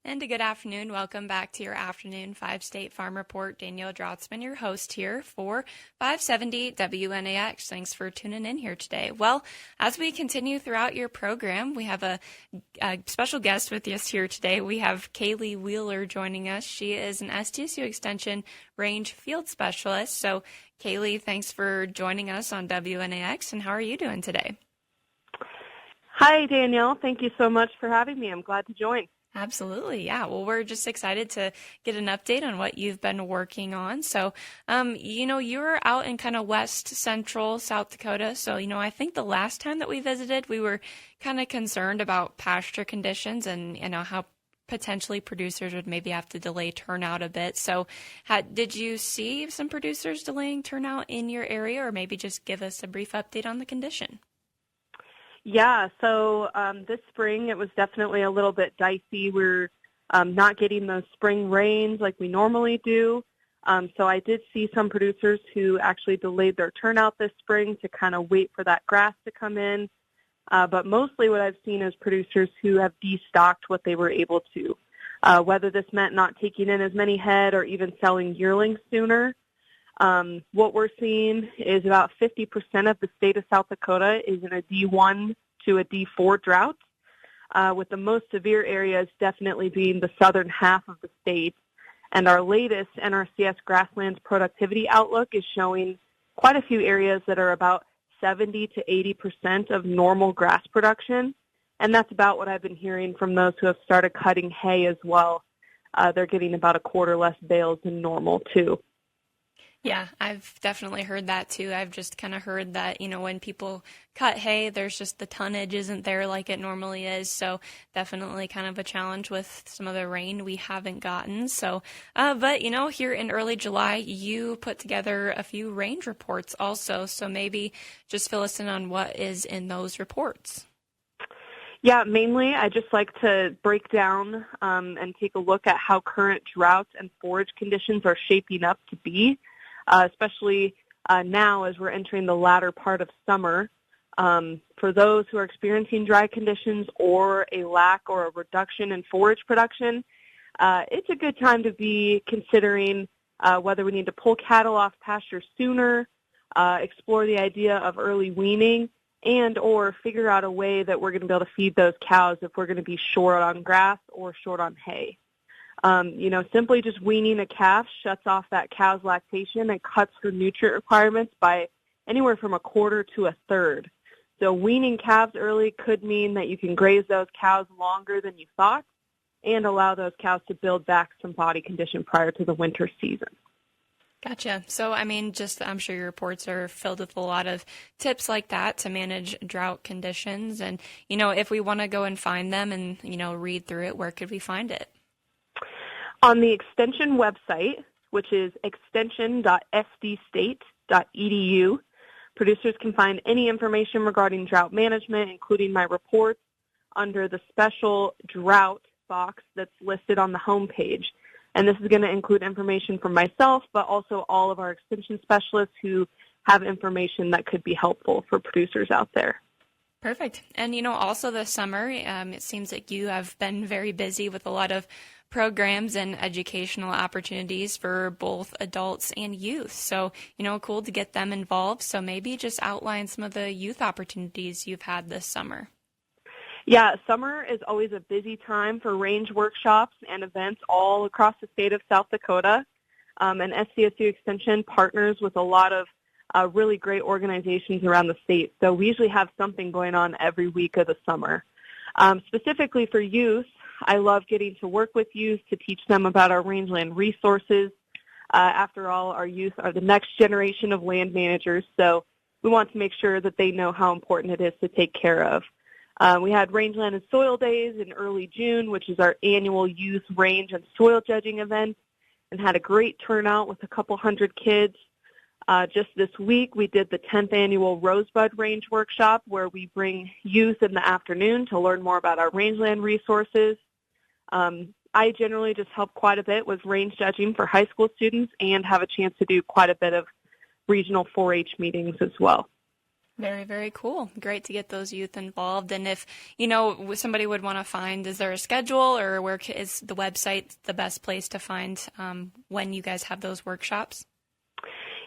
And a good afternoon. Welcome back to your afternoon 5-State Farm Report. Danielle Drotzman, your host here for 570 WNAX. Thanks for tuning in here today. Well, as we continue throughout your program, we have a special guest with us here today. We have Kaylee Wheeler joining us. She is an SDSU Extension Range Field Specialist. So, Kaylee, thanks for joining us on WNAX. And how are you doing today? Hi, Danielle. Thank you so much for having me. I'm glad to join. Absolutely. Yeah. Well, we're just excited to get an update on what you've been working on. So, you're out in kind of west central South Dakota. So, I think the last time that we visited, we were kind of concerned about pasture conditions and, how potentially producers would maybe have to delay turnout a bit. So did you see some producers delaying turnout in your area, or maybe just give us a brief update on the condition? Yeah, so this spring it was definitely a little bit dicey. We're not getting those spring rains like we normally do. So I did see some producers who actually delayed their turnout this spring to kind of wait for that grass to come in. But mostly what I've seen is producers who have destocked what they were able to, whether this meant not taking in as many head or even selling yearlings sooner. What we're seeing is about 50% of the state of South Dakota is in a D1 to a D4 drought, with the most severe areas definitely being the southern half of the state. And our latest NRCS Grasslands Productivity Outlook is showing quite a few areas that are about 70 to 80% of normal grass production. And that's about what I've been hearing from those who have started cutting hay as well. They're getting about a quarter less bales than normal, too. Yeah, I've definitely heard that too. I've just kind of heard that, when people cut hay, there's just the tonnage isn't there like it normally is. So definitely kind of a challenge with some of the rain we haven't gotten. So, but here in early July, you put together a few range reports also. So maybe just fill us in on what is in those reports. Yeah, mainly I just like to break down and take a look at how current droughts and forage conditions are shaping up to be. Especially now as we're entering the latter part of summer. For those who are experiencing dry conditions or a lack or a reduction in forage production, it's a good time to be considering whether we need to pull cattle off pasture sooner, explore the idea of early weaning, and or figure out a way that we're going to be able to feed those cows if we're going to be short on grass or short on hay. Simply just weaning a calf shuts off that cow's lactation and cuts her nutrient requirements by anywhere from a quarter to a third. So weaning calves early could mean that you can graze those cows longer than you thought and allow those cows to build back some body condition prior to the winter season. Gotcha. So, I'm sure your reports are filled with a lot of tips like that to manage drought conditions. And, if we want to go and find them and, read through it, where could we find it? On the Extension website, which is extension.sdstate.edu, producers can find any information regarding drought management, including my reports, under the special drought box that's listed on the homepage. And this is going to include information from myself, but also all of our extension specialists who have information that could be helpful for producers out there. Perfect. And, also this summer, it seems like you have been very busy with a lot of programs and educational opportunities for both adults and youth. So, cool to get them involved. So maybe just outline some of the youth opportunities you've had this summer. Yeah, summer is always a busy time for range workshops and events all across the state of South Dakota. And SDSU Extension partners with a lot of really great organizations around the state. So we usually have something going on every week of the summer. Specifically for youth, I love getting to work with youth to teach them about our rangeland resources. After all, our youth are the next generation of land managers, so we want to make sure that they know how important it is to take care of. We had Rangeland and Soil Days in early June, which is our annual youth range and soil judging event, and had a great turnout with a couple hundred kids. Just this week, we did the 10th annual Rosebud Range Workshop, where we bring youth in the afternoon to learn more about our rangeland resources. I generally just help quite a bit with range judging for high school students and have a chance to do quite a bit of regional 4-H meetings as well. Very, very cool. Great to get those youth involved. And if, somebody would want to find, is there a schedule or is the website the best place to find when you guys have those workshops?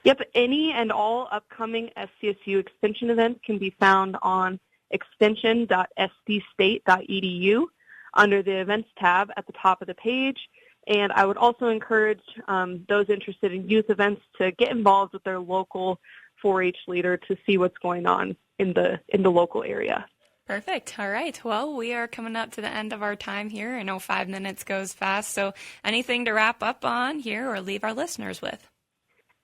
Yep, any and all upcoming SDSU extension events can be found on extension.sdstate.edu under the events tab at the top of the page. And I would also encourage those interested in youth events to get involved with their local 4-H leader to see what's going on in the local area. Perfect. All right. Well, we are coming up to the end of our time here. I know 5 minutes goes fast. So anything to wrap up on here or leave our listeners with?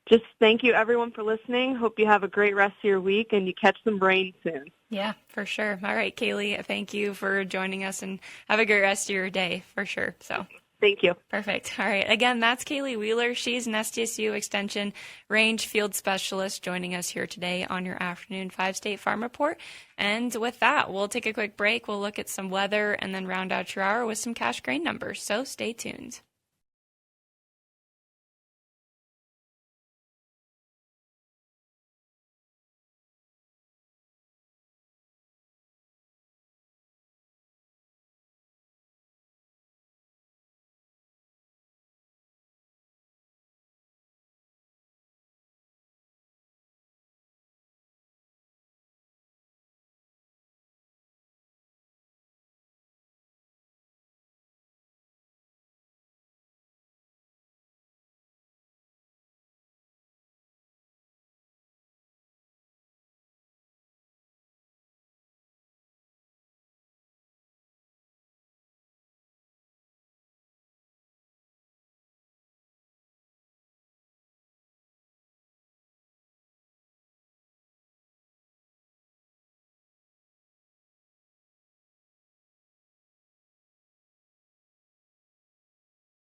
Just thank you, everyone, for listening. Hope you have a great rest of your week and you catch some rain soon. Yeah, for sure. All right, Kaylee, thank you for joining us and have a great rest of your day for sure. So thank you. Perfect. All right. Again, that's Kaylee Wheeler. She's an SDSU Extension Range Field Specialist joining us here today on your afternoon 5-State Farm Report. And with that, we'll take a quick break. We'll look at some weather and then round out your hour with some cash grain numbers. So stay tuned.